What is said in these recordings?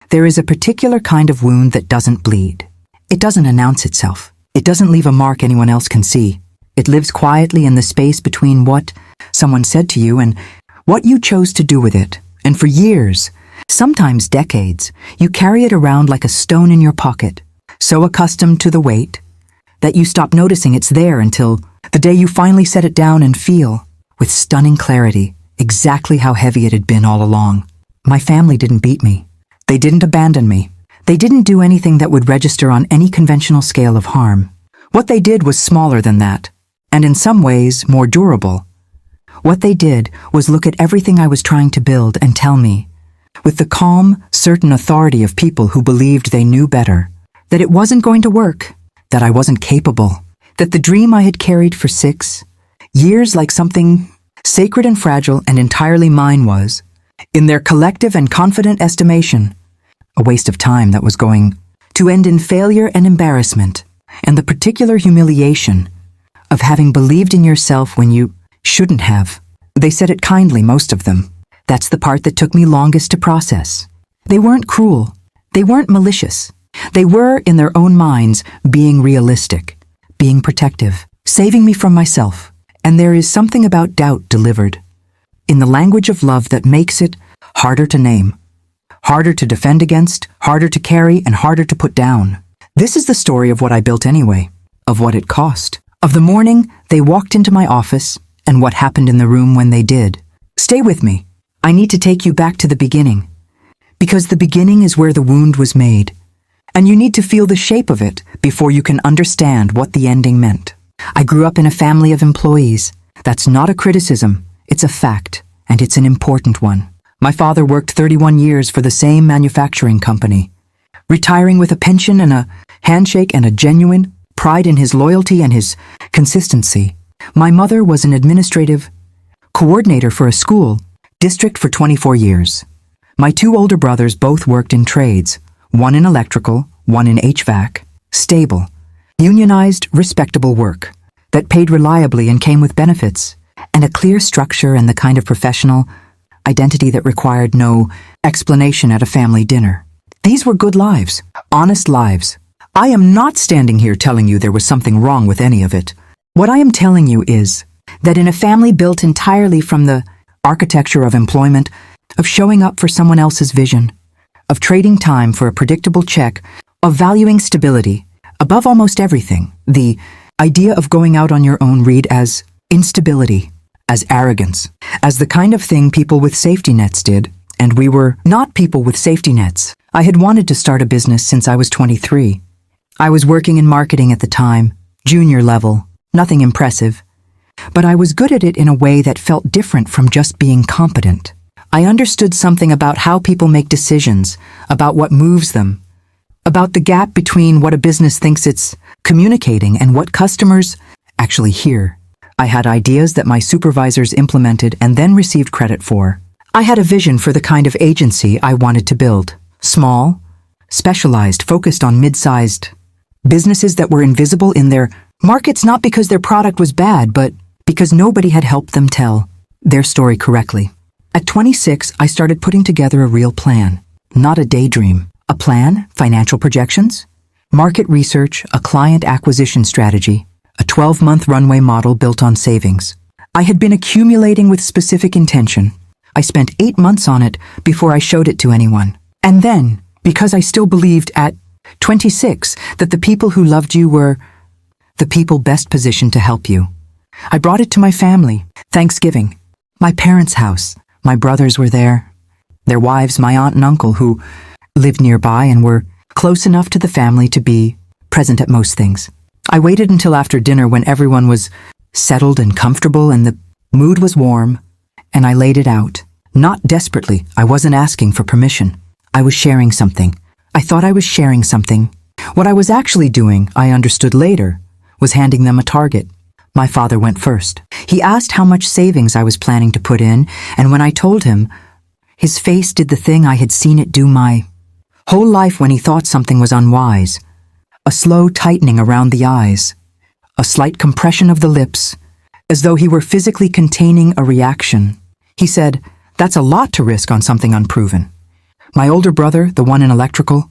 There is a particular kind of wound that doesn't bleed. It doesn't announce itself. It doesn't leave a mark anyone else can see. It lives quietly in the space between what someone said to you and what you chose to do with it. And for years, sometimes decades, you carry it around like a stone in your pocket, so accustomed to the weight that you stop noticing it's there until the day you finally set it down and feel, with stunning clarity, exactly how heavy it had been all along. My family didn't beat me. They didn't abandon me. They didn't do anything that would register on any conventional scale of harm. What they did was smaller than that, and in some ways more durable. What they did was look at everything I was trying to build and tell me, with the calm, certain authority of people who believed they knew better, that it wasn't going to work, that I wasn't capable, that the dream I had carried for 6 years like something sacred and fragile and entirely mine was, in their collective and confident estimation, a waste of time that was going to end in failure and embarrassment, and the particular humiliation of having believed in yourself when you shouldn't have. They said it kindly, most of them. That's the part that took me longest to process. They weren't cruel. They weren't malicious. They were, in their own minds, being realistic, being protective, saving me from myself. And there is something about doubt delivered in the language of love that makes it harder to name, harder to defend against, harder to carry, and harder to put down. This is the story of what I built anyway, of what it cost, of the morning they walked into my office, and what happened in the room when they did. Stay with me. I need to take you back to the beginning, because the beginning is where the wound was made, and you need to feel the shape of it before you can understand what the ending meant. I grew up in a family of employees. That's not a criticism, it's a fact, and it's an important one. My father worked 31 years for the same manufacturing company, retiring with a pension and a handshake and a genuine pride in his loyalty and his consistency. My mother was an administrative coordinator for a school district for 24 years. My 2 older brothers both worked in trades, one in electrical, one in HVAC, stable, unionized, respectable work that paid reliably and came with benefits and a clear structure and the kind of professional identity that required no explanation at a family dinner. These were good lives, honest lives. I am not standing here telling you there was something wrong with any of it. What I am telling you is that in a family built entirely from the architecture of employment, of showing up for someone else's vision, of trading time for a predictable check, of valuing stability, above almost everything, the idea of going out on your own read as instability, as arrogance, as the kind of thing people with safety nets did, and we were not people with safety nets. I had wanted to start a business since I was 23. I was working in marketing at the time, junior level, nothing impressive, but I was good at it in a way that felt different from just being competent. I understood something about how people make decisions, about what moves them, about the gap between what a business thinks it's communicating and what customers actually hear. I had ideas that my supervisors implemented and then received credit for. I had a vision for the kind of agency I wanted to build. Small, specialized, focused on mid-sized businesses that were invisible in their markets, not because their product was bad, but because nobody had helped them tell their story correctly. At 26, I started putting together a real plan, not a daydream. A plan, financial projections, market research, a client acquisition strategy, a 12-month runway model built on savings. I had been accumulating with specific intention. I spent 8 months on it before I showed it to anyone. And then, because I still believed at 26 that the people who loved you were the people best positioned to help you, I brought it to my family. Thanksgiving, my parents' house. My brothers were there, their wives, my aunt and uncle who lived nearby and were close enough to the family to be present at most things. I waited until after dinner when everyone was settled and comfortable and the mood was warm, and I laid it out. Not desperately, I wasn't asking for permission. I was sharing something. I thought I was sharing something. What I was actually doing, I understood later, was handing them a target. My father went first. He asked how much savings I was planning to put in, and when I told him, his face did the thing I had seen it do my whole life when he thought something was unwise. A slow tightening around the eyes, a slight compression of the lips, as though he were physically containing a reaction. He said, "That's a lot to risk on something unproven." My older brother, the one in electrical,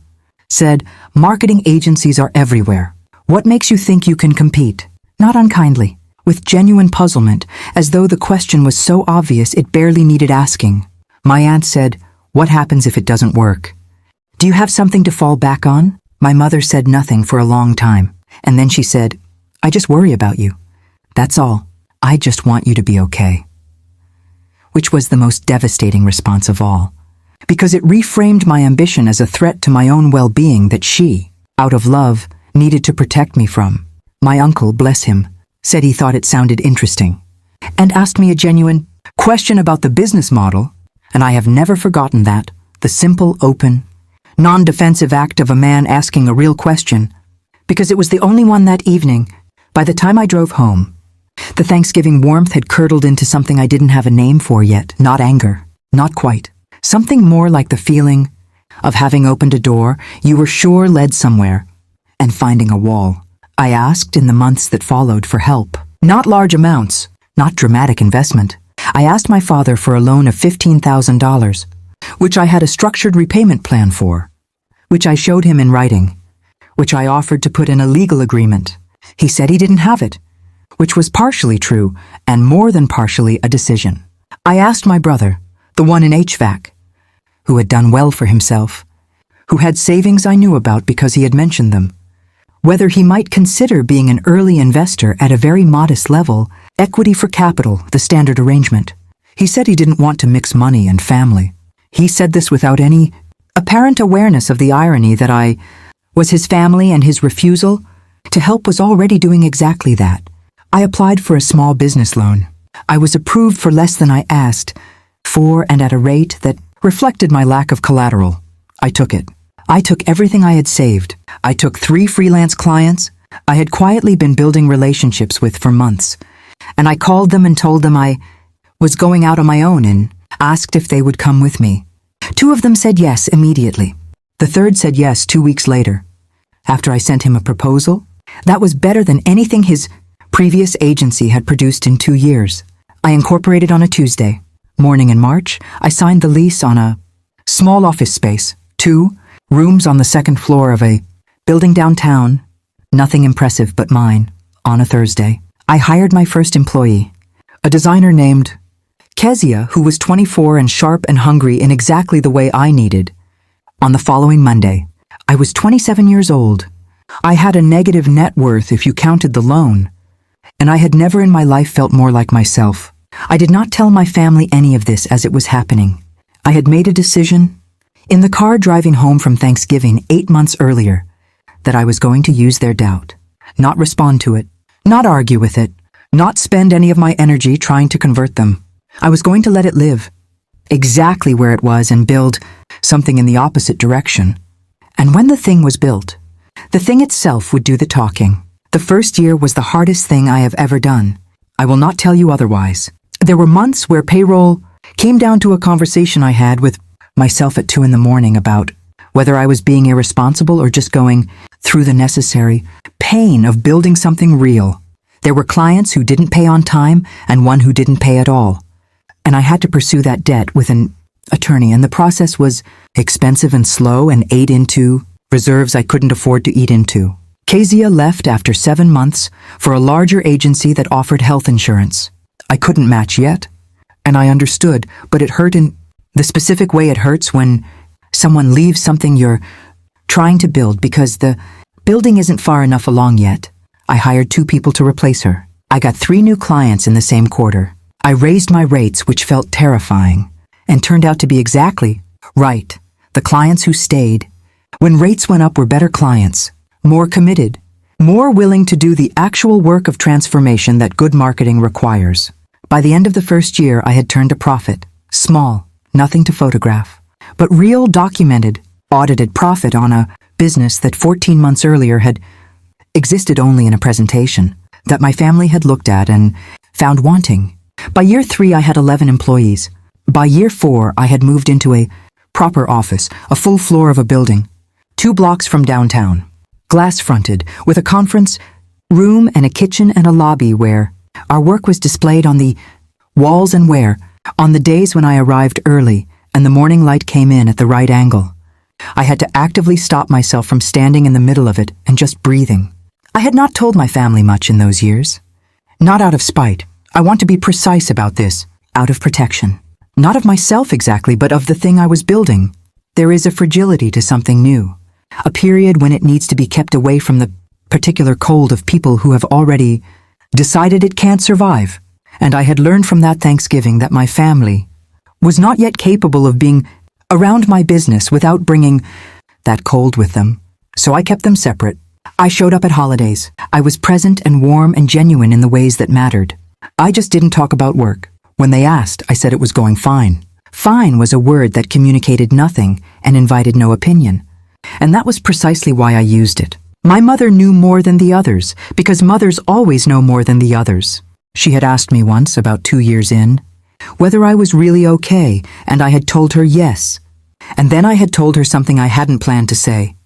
said, "Marketing agencies are everywhere. What makes you think you can compete?" Not unkindly, with genuine puzzlement, as though the question was so obvious it barely needed asking. My aunt said, "What happens if it doesn't work? Do you have something to fall back on?" My mother said nothing for a long time, and then she said, "I just worry about you. That's all. I just want you to be okay." Which was the most devastating response of all, because it reframed my ambition as a threat to my own well-being that she, out of love, needed to protect me from. My uncle, bless him, said he thought it sounded interesting, and asked me a genuine question about the business model, and I have never forgotten that, the simple, open, non-defensive act of a man asking a real question, because it was the only one that evening. By the time I drove home, the Thanksgiving warmth had curdled into something I didn't have a name for yet. Not anger, not quite. Something more like the feeling of having opened a door you were sure led somewhere, and finding a wall. I asked in the months that followed for help. Not large amounts, not dramatic investment. I asked my father for a loan of $15,000, which I had a structured repayment plan for, which I showed him in writing, which I offered to put in a legal agreement. He said he didn't have it, which was partially true and more than partially a decision. I asked my brother, the one in HVAC, who had done well for himself, who had savings I knew about because he had mentioned them, whether he might consider being an early investor at a very modest level, equity for capital, the standard arrangement. He said he didn't want to mix money and family. He said this without any apparent awareness of the irony that I was his family, and his refusal to help was already doing exactly that. I applied for a small business loan. I was approved for less than I asked for and at a rate that reflected my lack of collateral. I took it. I took everything I had saved. I took 3 freelance clients I had quietly been building relationships with for months, and I called them and told them I was going out on my own and asked if they would come with me. 2 of them said yes immediately. The third said yes 2 weeks later. After I sent him a proposal, that was better than anything his previous agency had produced in 2 years. I incorporated on a Tuesday. Morning in March, I signed the lease on a small office space, 2 rooms on the 2nd floor of a building downtown, nothing impressive but mine, on a Thursday. I hired my first employee, a designer named Kezia, who was 24 and sharp and hungry in exactly the way I needed. On the following Monday, I was 27 years old. I had a negative net worth if you counted the loan, and I had never in my life felt more like myself. I did not tell my family any of this as it was happening. I had made a decision, in the car driving home from Thanksgiving 8 months earlier, that I was going to use their doubt, not respond to it, not argue with it, not spend any of my energy trying to convert them. I was going to let it live, exactly where it was, and build something in the opposite direction. And when the thing was built, the thing itself would do the talking. The first year was the hardest thing I have ever done. I will not tell you otherwise. There were months where payroll came down to a conversation I had with myself at 2 a.m. about whether I was being irresponsible or just going through the necessary pain of building something real. There were clients who didn't pay on time and one who didn't pay at all. And I had to pursue that debt with an attorney, and the process was expensive and slow and ate into reserves I couldn't afford to eat into. Kezia left after 7 months for a larger agency that offered health insurance. I couldn't match yet, and I understood, but it hurt in the specific way it hurts when someone leaves something you're trying to build because the building isn't far enough along yet. I hired 2 people to replace her. I got 3 new clients in the same quarter. I raised my rates, which felt terrifying, and turned out to be exactly right. The clients who stayed when rates went up were better clients, more committed, more willing to do the actual work of transformation that good marketing requires. By the end of the first year, I had turned a profit. Small, nothing to photograph, but real, documented, audited profit on a business that 14 months earlier had existed only in a presentation that my family had looked at and found wanting. By year 3, I had 11 employees. By year 4, I had moved into a proper office, a full floor of a building, 2 blocks from downtown, glass-fronted, with a conference room and a kitchen and a lobby where our work was displayed on the walls and where, on the days when I arrived early and the morning light came in at the right angle. I had to actively stop myself from standing in the middle of it and just breathing. I had not told my family much in those years. Not out of spite. I want to be precise about this. Out of protection. Not of myself exactly, but of the thing I was building. There is a fragility to something new. A period when it needs to be kept away from the particular cold of people who have already decided it can't survive. And I had learned from that Thanksgiving that my family was not yet capable of being around my business without bringing that cold with them. So I kept them separate. I showed up at holidays. I was present and warm and genuine in the ways that mattered. I just didn't talk about work. When they asked, I said it was going fine. Fine was a word that communicated nothing and invited no opinion. And that was precisely why I used it. My mother knew more than the others, because mothers always know more than the others. She had asked me once, about 2 years in, whether I was really okay, and I had told her yes. And then I had told her something I hadn't planned to say.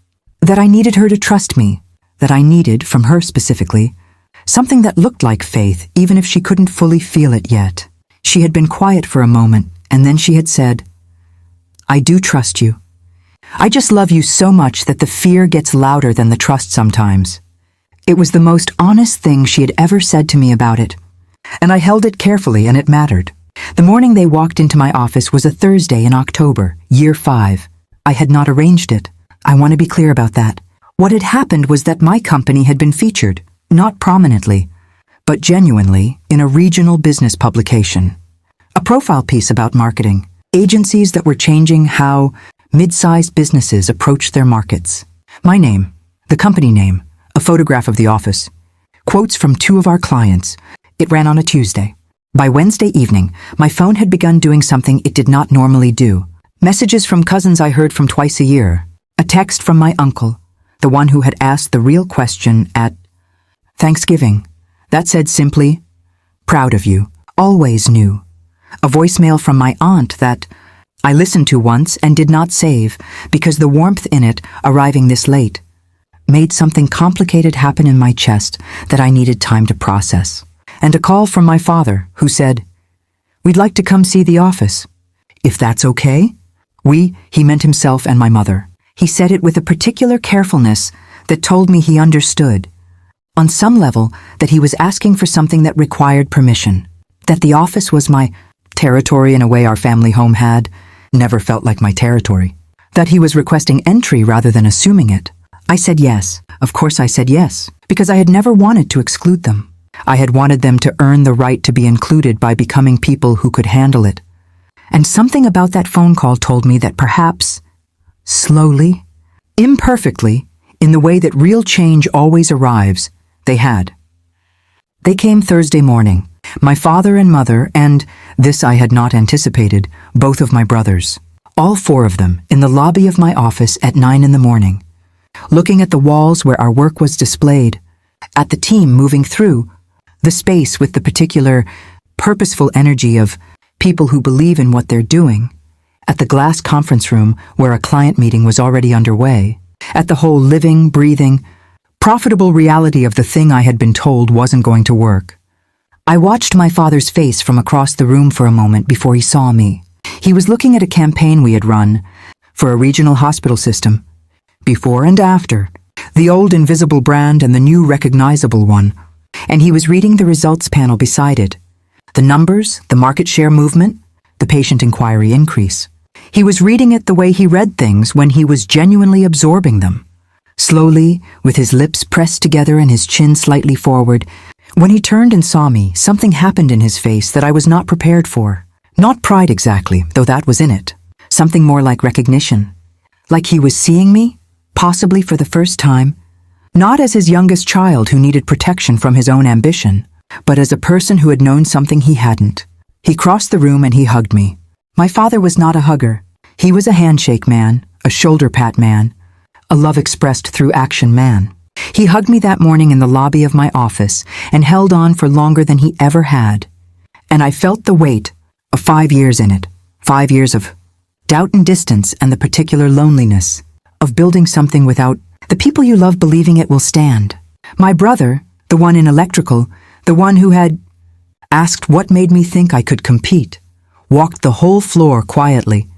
That I needed her to trust me. That I needed, from her specifically, something that looked like faith, even if she couldn't fully feel it yet. She had been quiet for a moment, and then she had said, "I do trust you. I just love you so much that the fear gets louder than the trust sometimes." It was the most honest thing she had ever said to me about it. And I held it carefully, and it mattered. The morning they walked into my office was a Thursday in October, year 5. I had not arranged it. I want to be clear about that. What had happened was that my company had been featured, not prominently, but genuinely, in a regional business publication. A profile piece about marketing, agencies that were changing how mid-sized businesses approach their markets. My name, the company name, a photograph of the office, quotes from 2 of our clients. It ran on a Tuesday. By Wednesday evening, my phone had begun doing something it did not normally do. Messages from cousins I heard from twice a year. A text from my uncle, the one who had asked the real question at Thanksgiving. That said simply, "Proud of you, always knew." A voicemail from my aunt that I listened to once and did not save because the warmth in it, arriving this late, made something complicated happen in my chest that I needed time to process. And a call from my father, who said, "We'd like to come see the office. If that's okay?" He meant himself and my mother. He said it with a particular carefulness that told me he understood, on some level, that he was asking for something that required permission, that the office was my territory in a way our family home had never felt like my territory, that he was requesting entry rather than assuming it. I said yes. Of course I said yes, because I had never wanted to exclude them. I had wanted them to earn the right to be included by becoming people who could handle it. And something about that phone call told me that perhaps, slowly, imperfectly, in the way that real change always arrives, they had. They came Thursday morning, my father and mother, and, this I had not anticipated, both of my brothers. All 4 of them, in the lobby of my office at 9 in the morning, looking at the walls where our work was displayed, at the team moving through, the space with the particular, purposeful energy of people who believe in what they're doing, at the glass conference room where a client meeting was already underway, at the whole living, breathing, profitable reality of the thing I had been told wasn't going to work. I watched my father's face from across the room for a moment before he saw me. He was looking at a campaign we had run for a regional hospital system, before and after, the old invisible brand and the new recognizable one, and he was reading the results panel beside it. The numbers, the market share movement, the patient inquiry increase. He was reading it the way he read things when he was genuinely absorbing them. Slowly, with his lips pressed together and his chin slightly forward, when he turned and saw me, something happened in his face that I was not prepared for. Not pride exactly, though that was in it. Something more like recognition. Like he was seeing me, possibly for the first time, not as his youngest child who needed protection from his own ambition, but as a person who had known something he hadn't. He crossed the room and he hugged me. My father was not a hugger. He was a handshake man, a shoulder pat man, a love expressed through action man. He hugged me that morning in the lobby of my office and held on for longer than he ever had. And I felt the weight of 5 years in it. 5 years of doubt and distance and the particular loneliness of building something without the people you love believing it will stand. My brother, the one in electrical, the one who had asked what made me think I could compete, walked the whole floor quietly,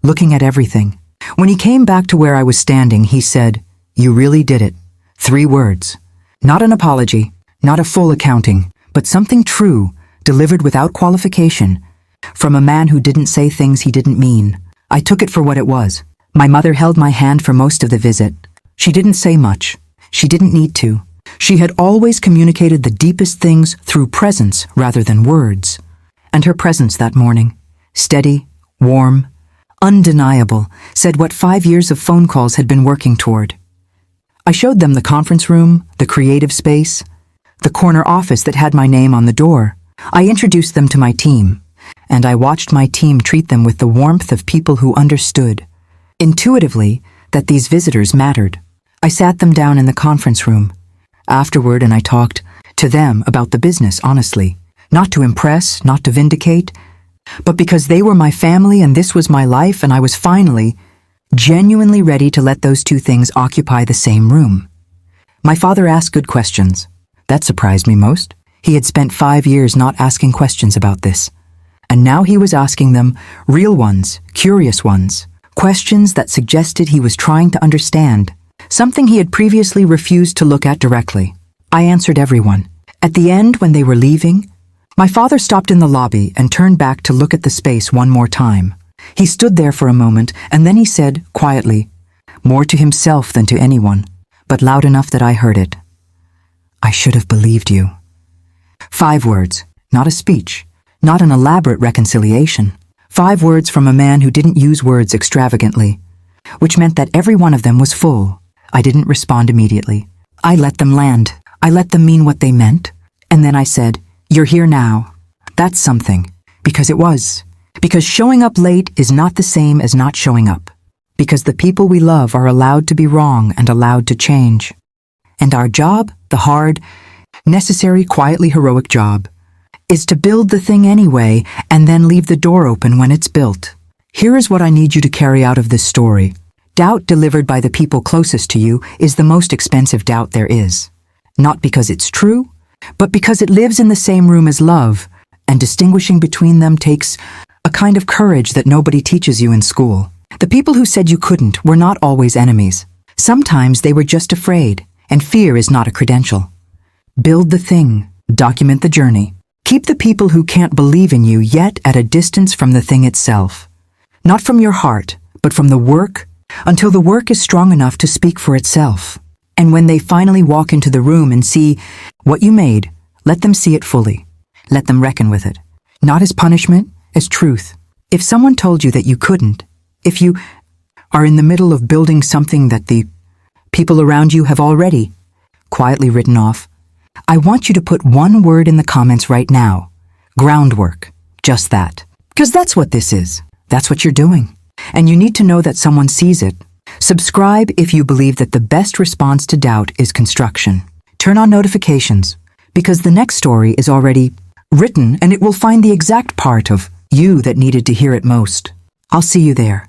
looking at everything. When he came back to where I was standing, he said, "You really did it." 3 words. Not an apology, not a full accounting, but something true, delivered without qualification, from a man who didn't say things he didn't mean. I took it for what it was. My mother held my hand for most of the visit. She didn't say much. She didn't need to. She had always communicated the deepest things through presence rather than words. And her presence that morning, steady, warm, undeniable, said what 5 years of phone calls had been working toward. I showed them the conference room, the creative space, the corner office that had my name on the door. I introduced them to my team, and I watched my team treat them with the warmth of people who understood, intuitively, that these visitors mattered. I sat them down in the conference room afterward, and I talked to them about the business honestly, not to impress, not to vindicate, but because they were my family and this was my life, and I was finally, genuinely ready to let those 2 things occupy the same room. My father asked good questions. That surprised me most. He had spent 5 years not asking questions about this. And now he was asking them, real ones, curious ones, questions that suggested he was trying to understand, something he had previously refused to look at directly. I answered everyone. At the end, when they were leaving, my father stopped in the lobby and turned back to look at the space one more time. He stood there for a moment, and then he said, quietly, more to himself than to anyone, but loud enough that I heard it, "I should have believed you." 5 words, not a speech, not an elaborate reconciliation. 5 words from a man who didn't use words extravagantly, which meant that every one of them was full. I didn't respond immediately. I let them land. I let them mean what they meant. And then I said, "You're here now." That's something. Because it was. Because showing up late is not the same as not showing up. Because the people we love are allowed to be wrong and allowed to change. And our job, the hard, necessary, quietly heroic job, is to build the thing anyway and then leave the door open when it's built. Here is what I need you to carry out of this story. Doubt delivered by the people closest to you is the most expensive doubt there is. Not because it's true, but because it lives in the same room as love, and distinguishing between them takes a kind of courage that nobody teaches you in school. The people who said you couldn't were not always enemies. Sometimes they were just afraid, and fear is not a credential. Build the thing, document the journey. Keep the people who can't believe in you yet at a distance from the thing itself. Not from your heart, but from the work, until the work is strong enough to speak for itself. And when they finally walk into the room and see what you made, let them see it fully. Let them reckon with it. Not as punishment, as truth. If someone told you that you couldn't, if you are in the middle of building something that the people around you have already quietly written off, I want you to put 1 word in the comments right now. Groundwork. Just that. Because that's what this is. That's what you're doing. And you need to know that someone sees it. Subscribe if you believe that the best response to doubt is construction. Turn on notifications, because the next story is already written and it will find the exact part of you that needed to hear it most. I'll see you there.